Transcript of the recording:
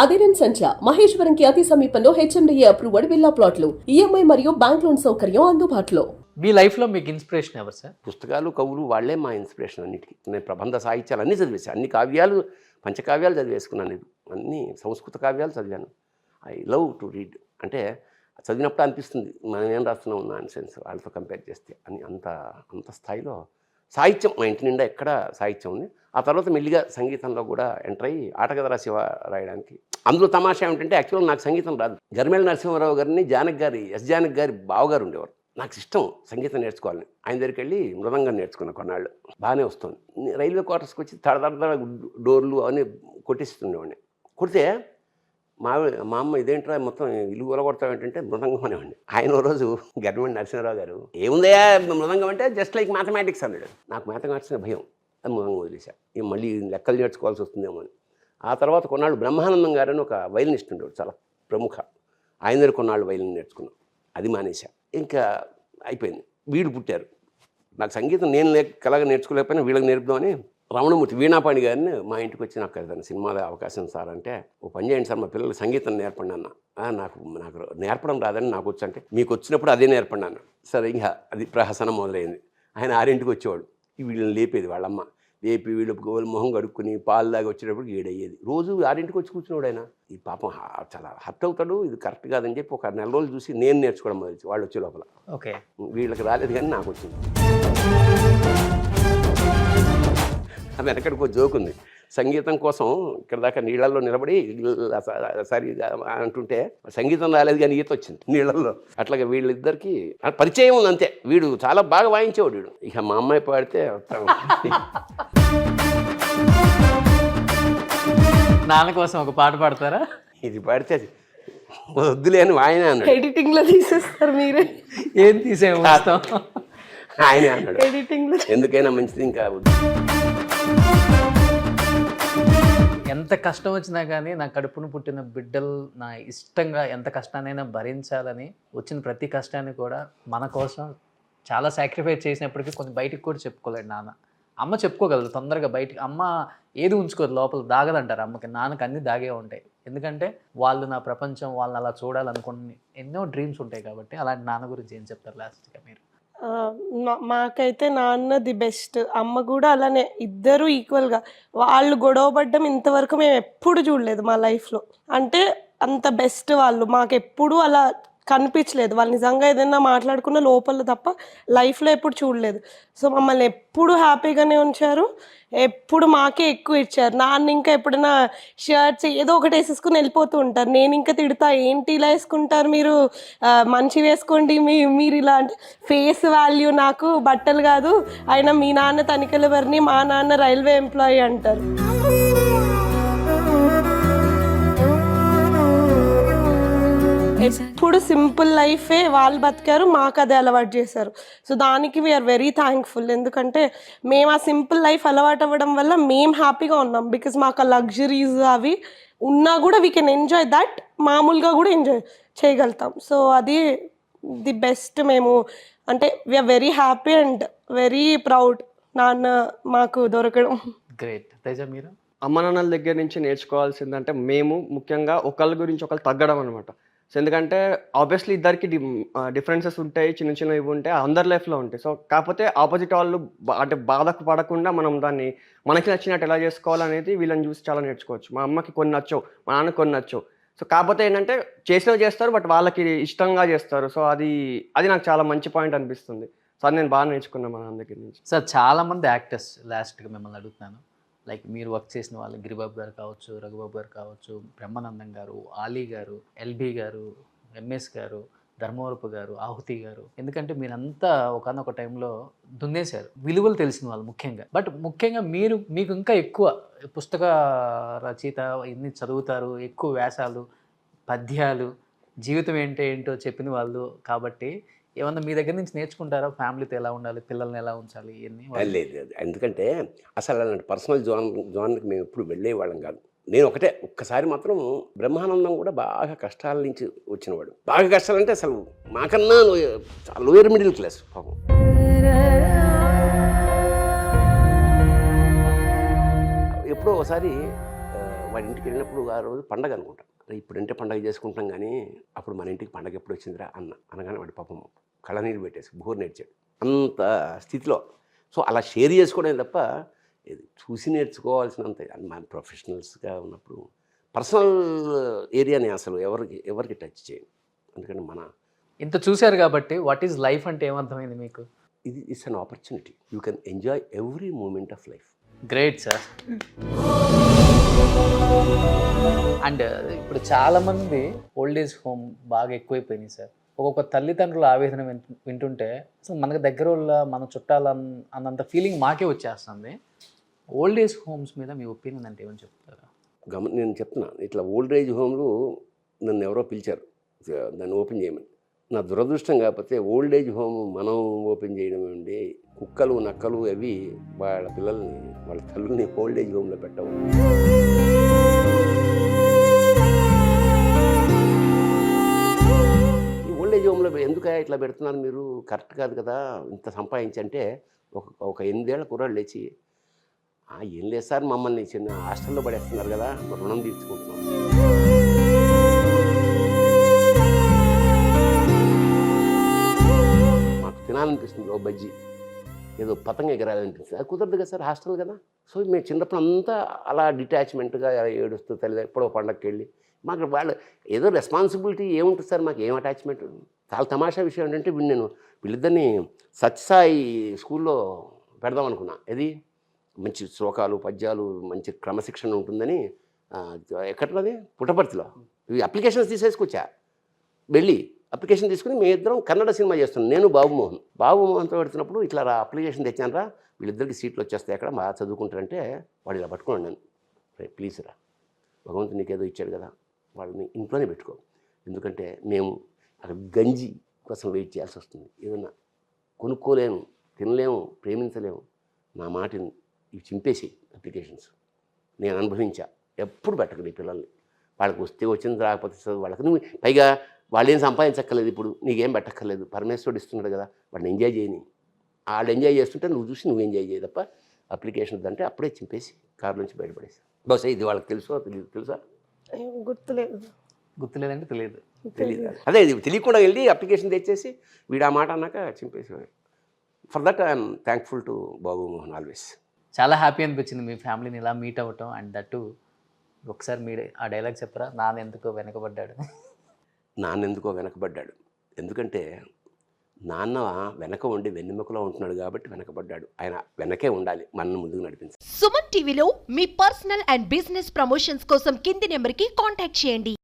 అదిరెన్ సంచ మహేశ్వరంకి అతి సమీపంలో HMDA approved villa ప్లాట్లు ఈఎంఐ మరియు బ్యాంక్ లోన్ సౌకర్యం అందుబాటులో. మీ లైఫ్లో మీకు ఇన్స్పిరేషన్ ఎవరు సార్? పుస్తకాలు, కవులు వాళ్ళే మా ఇన్స్పిరేషన్ అన్నిటికీ. నేను ప్రబంధ సాహిత్యాలు అన్నీ చదివేసాను, అన్ని కావ్యాలు, పంచకావ్యాలు చదివేసుకున్నాను. నేను అన్ని సంస్కృత కావ్యాలు చదివాను. I love to read. అంటే చదివినప్పుడు అనిపిస్తుంది మనం ఏం రాస్తున్నాం నాన్ సెన్స్ వాళ్ళతో కంపేర్ చేస్తే అని. అంత అంత స్థాయిలో సాహిత్యం మా ఇంటి నిండా ఎక్కడ సాహిత్యం ఉంది. ఆ తర్వాత మెల్లిగా సంగీతంలో కూడా ఎంటర్ అయ్యి ఆటగదరా శివ రాయడానికి. అందులో తమాషా ఏమిటంటే యాక్చువల్గా నాకు సంగీతం రాదు. గరిమెళ్ళ నరసింహారావు గారిని ఎస్ జానకి గారి బావగారు ఉండేవారు. నాకు ఇష్టం సంగీతం నేర్చుకోవాలని. ఆయన దగ్గరికి వెళ్ళి మృదంగం నేర్చుకున్న కొన్నాళ్ళు. బాగానే వస్తుంది. రైల్వే క్వార్టర్స్కి వచ్చి తడతడ డోర్లు అవన్నీ కొట్టిస్తుండేవాడిని. కొడితే మా అమ్మ ఇదేంట్రా మొత్తం ఇల్లు కూలగొడతాం ఏంటంటే మృదంగం అనేవాడిని. ఆయన ఓ రోజు గరిమెళ్ళ నరసింహారావు గారు ఏముందయా మృదంగం అంటే జస్ట్ లైక్ మ్యాథమెటిక్స్ అన్నాడు. నాకు మ్యాథమెటిక్స్ భయం. అది మృదంగం వదిలేసా. మళ్ళీ లెక్కలు నేర్చుకోవాల్సి వస్తుందేమో అని. ఆ తర్వాత కొన్నాళ్ళు బ్రహ్మానందం గారు అని ఒక వైలినిస్ట్ ఉండేవాడు, చాలా ప్రముఖ. ఆయన దగ్గర కొన్నాళ్ళు వైలిన్ నేర్చుకున్నాం. అది మానేశా. ఇంకా అయిపోయింది. వీళ్ళు పుట్టారు. నాకు సంగీతం నేను కలగా నేర్చుకోలేకపోయినా వీళ్ళకి నేర్పుదామని రమణమూర్తి వీణాపాణి గారిని మా ఇంటికి వచ్చి నాకు ఏదైనా సినిమాలో అవకాశం సార్ అంటే, ఓ పని చేయండి సార్ మా పిల్లలు సంగీతం నేర్పండి అన్న. నాకు నేర్పడం రాదని నాకు వచ్చు అంటే, మీకు వచ్చినప్పుడు అదే నేర్పండి అన్న. సరే ఇంకా అది ప్రహసనం మొదలైంది. ఆయన 6ంటికి వచ్చేవాడు. వీళ్ళని లేపేది వాళ్ళమ్మ. లేపి వీళ్ళు మొహం కడుక్కుని పాలు దాకా వచ్చేటప్పుడు ఏడయ్యేది. రోజు 6ంటికి వచ్చి కూర్చున్నాడు ఆయన. ఈ పాపం చాలా హర్ట్ అవుతాడు, ఇది కరెక్ట్ కాదని చెప్పి ఒక నెల రోజులు చూసి నేను నేర్చుకోవడం మొదలు వాళ్ళు వచ్చే లోపల. ఓకే, వీళ్ళకి రాలేదు కానీ నాకు వచ్చింది. అది వెనకడికి ఒక జోక్ ఉంది. సంగీతం కోసం ఇక్కడ దాకా నీళ్ళల్లో నిలబడి సరి అంటుంటే సంగీతం రాలేదు కానీ ఈత వచ్చింది నీళ్ళల్లో. అట్లాగే వీళ్ళిద్దరికి పరిచయం ఉంది అంతే. వీడు చాలా బాగా వాయించేవాడు వీడు. ఇక మా అమ్మాయి పాడితే నాన్న కోసం ఒక పాట పాడతారా? ఇది పాడితే వద్దులే అని ఆయనే అన్నాడు. ఎడిటింగ్ లో తీసేస్తారు మీరే. ఏం తీసేమో ఆయనే అన్నాడు. ఎడిటింగ్ లో ఎందుకైనా మంచిది ఇంకా ఎంత కష్టం వచ్చినా కానీ నా కడుపును పుట్టిన బిడ్డలు నా ఇష్టంగా ఎంత కష్టాన్నైనా భరించాలని వచ్చిన ప్రతి కష్టాన్ని కూడా మన కోసం చాలా సాక్రిఫైస్ చేసినప్పటికీ కొంచెం బయటికి కూడా చెప్పుకోలేడు నాన్న. అమ్మ చెప్పుకోగలదు తొందరగా బయటికి. అమ్మ ఏది ఉంచుకోదు లోపల, దాగదంటారు అమ్మకి. నాన్నకి అన్నీ దాగే ఉంటాయి. ఎందుకంటే వాళ్ళు నా ప్రపంచం, వాళ్ళని అలా చూడాలనుకుని ఎన్నో డ్రీమ్స్ ఉంటాయి కాబట్టి. అలాంటి నాన్న గురించి ఏం చెప్తారు లాస్ట్గా మీరు? మాకైతే నాన్న ది బెస్ట్, అమ్మ కూడా అలానే. ఇద్దరు ఈక్వల్గా. వాళ్ళు గొడవపడ్డం ఇంతవరకు మేము ఎప్పుడు చూడలేదు మా లైఫ్లో. అంటే అంత బెస్ట్ వాళ్ళు. మాకెప్పుడు అలా కనిపించలేదు. వాళ్ళు నిజంగా ఏదైనా మాట్లాడుకున్న లోపల తప్ప లైఫ్లో ఎప్పుడు చూడలేదు. సో మమ్మల్ని ఎప్పుడు హ్యాపీగానే ఉంచారు. ఎప్పుడు మాకే ఎక్కువ ఇచ్చారు. నాన్న ఇంకా ఎప్పుడైనా షర్ట్స్ ఏదో ఒకటి వేసేసుకుని వెళ్ళిపోతూ ఉంటారు. నేను ఇంకా తిడతా, ఏంటి ఇలా వేసుకుంటారు మీరు, మంచి వేసుకోండి మీరు ఇలా. అంటే ఫేస్ వాల్యూ నాకు బట్టలు కాదు. అయినా మీ నాన్న తనిఖీల వారిని, మా నాన్న రైల్వే ఎంప్లాయీ అంటారు. ఎప్పుడు సింపుల్ లైఫే వాళ్ళు బతికారు, మాకు అదే అలవాటు చేశారు. సో దానికి వీఆర్ వెరీ థ్యాంక్ఫుల్. ఎందుకంటే మేము ఆ సింపుల్ లైఫ్ అలవాటు అవ్వడం వల్ల మేము హ్యాపీగా ఉన్నాం. బికాజ్ మాకు ఆ లగ్జరీస్ అవి ఉన్నా కూడా వీ కెన్ ఎంజాయ్ దట్. మామూలుగా కూడా ఎంజాయ్ చేయగలుగుతాం. సో అది ది బెస్ట్. మేము అంటే we are very happy and very proud నాన్న మాకు దొరకడం. గ్రేట్. తేజ మీరు? అమ్మ నాన్నల దగ్గర నుంచి నేర్చుకోవాల్సిందంటే మేము ముఖ్యంగా ఒకళ్ళ గురించి ఒకళ్ళు తగ్గడం అనమాట. సో ఎందుకంటే ఆబ్వియస్లీ ఇద్దరికి డిఫరెన్సెస్ ఉంటాయి, చిన్న చిన్న ఇవి ఉంటాయి, అందరి లైఫ్లో ఉంటాయి. సో కాకపోతే ఆపోజిట్ వాళ్ళు అంటే బాధకు పడకుండా మనం దాన్ని మనకి నచ్చినట్టు ఎలా చేసుకోవాలనేది వీళ్ళని చూసి చాలా నేర్చుకోవచ్చు. మా అమ్మకి కొన్ని నచ్చవు, మా నాన్నకి కొన్ని నచ్చవు. సో కాకపోతే ఏంటంటే చేసినవి చేస్తారు, బట్ వాళ్ళకి ఇష్టంగా చేస్తారు. సో అది నాకు చాలా మంచి పాయింట్ అనిపిస్తుంది. సో అది నేను బాగా నేర్చుకున్నాను మా నాన్న దగ్గర నుంచి. సార్ చాలామంది యాక్టర్స్, లాస్ట్గా మిమ్మల్ని అడుగుతున్నాను, లైక్ మీరు వర్క్ చేసిన వాళ్ళు గిరిబాబు గారు కావచ్చు, రఘుబాబు గారు కావచ్చు, బ్రహ్మానందం గారు, ఆలీ గారు, ఎల్బీ గారు, ఎంఎస్ గారు, ధర్మవరపు గారు, ఆహుతి గారు. ఎందుకంటే మీరంతా ఒకనొక టైంలో దున్నేశారు, విలువలు తెలిసిన వాళ్ళు ముఖ్యంగా. బట్ ముఖ్యంగా మీకు ఇంకా ఎక్కువ పుస్తక రచయిత, ఇన్ని చదువుతారు, ఎక్కువ వ్యాసాలు, పద్యాలు, జీవితం ఏంటో చెప్పిన వాళ్ళు కాబట్టి ఏమన్నా మీ దగ్గర నుంచి నేర్చుకుంటారా? ఫ్యామిలీతో ఎలా ఉండాలి, పిల్లల్ని ఎలా ఉంచాలి, ఇవన్నీ? లేదు. ఎందుకంటే అసలు అలాంటి పర్సనల్ జోన్కి మేము ఎప్పుడు వెళ్ళేవాళ్ళం కాదు. నేను ఒక్కసారి మాత్రం బ్రహ్మానందం కూడా బాగా కష్టాల నుంచి వచ్చినవాడు. బాగా కష్టాలంటే అసలు మాకన్నా లోయర్ మిడిల్ క్లాస్ పాపం. ఎప్పుడో ఒకసారి వాడి ఇంటికి వెళ్ళినప్పుడు ఆ రోజు పండగ అనుకుంటా. ఇప్పుడంటే పండగ చేసుకుంటాం కానీ అప్పుడు మన ఇంటికి పండగ ఎప్పుడు వచ్చిందిరా అనగానే వాడి పాపం కళ్ళనీరు పెట్టేసి బోర్ నేర్చాడు అంత స్థితిలో. సో అలా షేర్ చేసుకోవడం తప్ప ఇది చూసి నేర్చుకోవాల్సినంత మన ప్రొఫెషనల్స్గా ఉన్నప్పుడు పర్సనల్ ఏరియాని అసలు ఎవరికి టచ్ చేయండి. అందుకని ఇంత చూశారు కాబట్టి వాట్ ఈజ్ లైఫ్ అంటే ఏమర్థమైంది మీకు? ఇది it's an opportunity. You can enjoy every moment of life. Great sir. And ఇప్పుడు చాలామంది ఓల్డ్ ఏజ్ హోమ్ బాగా ఎక్కువైపోయినాయి సార్. ఒక్కొక్క తల్లిదండ్రుల ఆవేదన వింటుంటే అసలు మనకు దగ్గర వాళ్ళ మన చుట్టాల అన్నంత ఫీలింగ్ మాకే వచ్చేస్తుంది. ఓల్డ్ ఏజ్ హోమ్స్ మీద మీ ఒపీనియన్ అంటే ఏమని చెప్తారా? నేను చెప్తున్నా, ఇట్లా ఓల్డ్ ఏజ్ హోమ్లు నన్ను ఎవరో పిలిచారు దాన్ని ఓపెన్ చేయమని. నా దురదృష్టం కాకపోతే ఓల్డ్ ఏజ్ హోమ్ మనం ఓపెన్ చేయడం ఏంటి, కుక్కలు నక్కలు అవి వాళ్ళ పిల్లల్ని వాళ్ళ తల్లుల్ని ఓల్డ్ ఏజ్ హోమ్లో పెట్టవు. ఈ ఓల్డ్ ఏజ్ హోమ్లో ఎందుకు ఇట్లా పెడుతున్నారు మీరు, కరెక్ట్ కాదు కదా. ఇంత సంపాదించంటే ఒక 8 ఏళ్ల కుర్రాడు లేచి ఏం లేదు సార్ మమ్మల్ని చిన్న హాస్టల్లో పడేస్తున్నారు కదా, రుణం తీర్చుకుంటున్నాం. మాకు తినాలనిపిస్తుంది ఓ బజ్జీ, ఏదో పతంగ ఎగరాలనిపిస్తుంది, అది కుదరదు కదా సార్, హాస్టల్ కదా. సో మేము చిన్నప్పుడు అంతా అలా డిటాచ్మెంట్గా ఏడుస్తూ తల్లి ఎప్పుడో పండగకి వెళ్ళి మాకు వాళ్ళు ఏదో రెస్పాన్సిబిలిటీ ఏముంటుంది సార్, మాకు ఏం అటాచ్మెంట్. చాలా తమాషా విషయం ఏంటంటే వీళ్ళిద్దరిని సత్యసాయి స్కూల్లో పెడదాం అనుకున్నా. ఇది మంచి శ్లోకాలు పద్యాలు మంచి క్రమశిక్షణ ఉంటుందని ఎక్కడది పుట్టపర్తిలో ఇవి అప్లికేషన్స్ తీసేసుకొచ్చా. వెళ్ళి అప్లికేషన్ తీసుకుని మేము ఇద్దరం కన్నడ సినిమా చేస్తున్నాం, నేను బాబుమోహన్తో పెడుతున్నప్పుడు ఇట్లా అప్లికేషన్ తెచ్చాను రా, వీళ్ళిద్దరికి సీట్లు వచ్చేస్తాయి అక్కడ బాగా చదువుకుంటారంటే వాడు ఇలా పట్టుకోండి నన్ను, రే ప్లీజ్ రా, భగవంతుడు నీకేదో ఇచ్చాడు కదా వాళ్ళని ఇంట్లోనే పెట్టుకో, ఎందుకంటే మేము అక్కడ గంజి కోసం వెయిట్ చేయాల్సి వస్తుంది, ఏదన్నా కొనుక్కోలేము, తినలేము, ప్రేమించలేము. నా మాటని ఇవి చింపేసి అప్లికేషన్స్ నేను అనుభవించా. ఎప్పుడు పెట్టకండి పిల్లల్ని, వాళ్ళకి వస్తే వచ్చింది రాకపోతే వాళ్ళకి నువ్వు పైగా వాళ్ళు ఏం సంపాదించక్కర్లేదు, ఇప్పుడు నీకేం పెట్టక్కర్లేదు, పరమేశ్వరుడు ఇస్తున్నాడు కదా, వాడిని ఎంజాయ్ చేయని. వాళ్ళు ఎంజాయ్ చేస్తుంటే నువ్వు చూసి నువ్వు ఎంజాయ్ చేయి తప్ప అప్లికేషన్ అంటే అప్పుడే చింపేసి కారు నుంచి బయటపడేసి. బహుశా ఇది వాళ్ళకి తెలుసా గుర్తులేదంటే తెలియదు. అదే ఇది తెలియకుండా వెళ్ళి అప్లికేషన్ తెచ్చేసి వీడు ఆ మాట అన్నాక చింపేసేవాడు. For that I'm thankful to Babu Mohan always. చాలా హ్యాపీ అనిపించింది మీ ఫ్యామిలీని ఇలా మీట్ అవ్వటం. అండ్ దట్టు ఒకసారి మీరు ఆ డైలాగ్ చెప్పరా, నాన్న ఎందుకో వెనకబడ్డాడు. ఎందుకంటే నాన్న వెనక ఉండి వెన్నెముకలో ఉంటున్నాడు కాబట్టి వెనకబడ్డాడు. ఆయన వెనకే ఉండాలి, మనల్ని ముందుకు నడిపించాలి. సుమన్ టీవీలో మీ పర్సనల్ అండ్ బిజినెస్ ప్రమోషన్స్ కోసం కింది నెంబర్కి కాంటాక్ట్ చేయండి.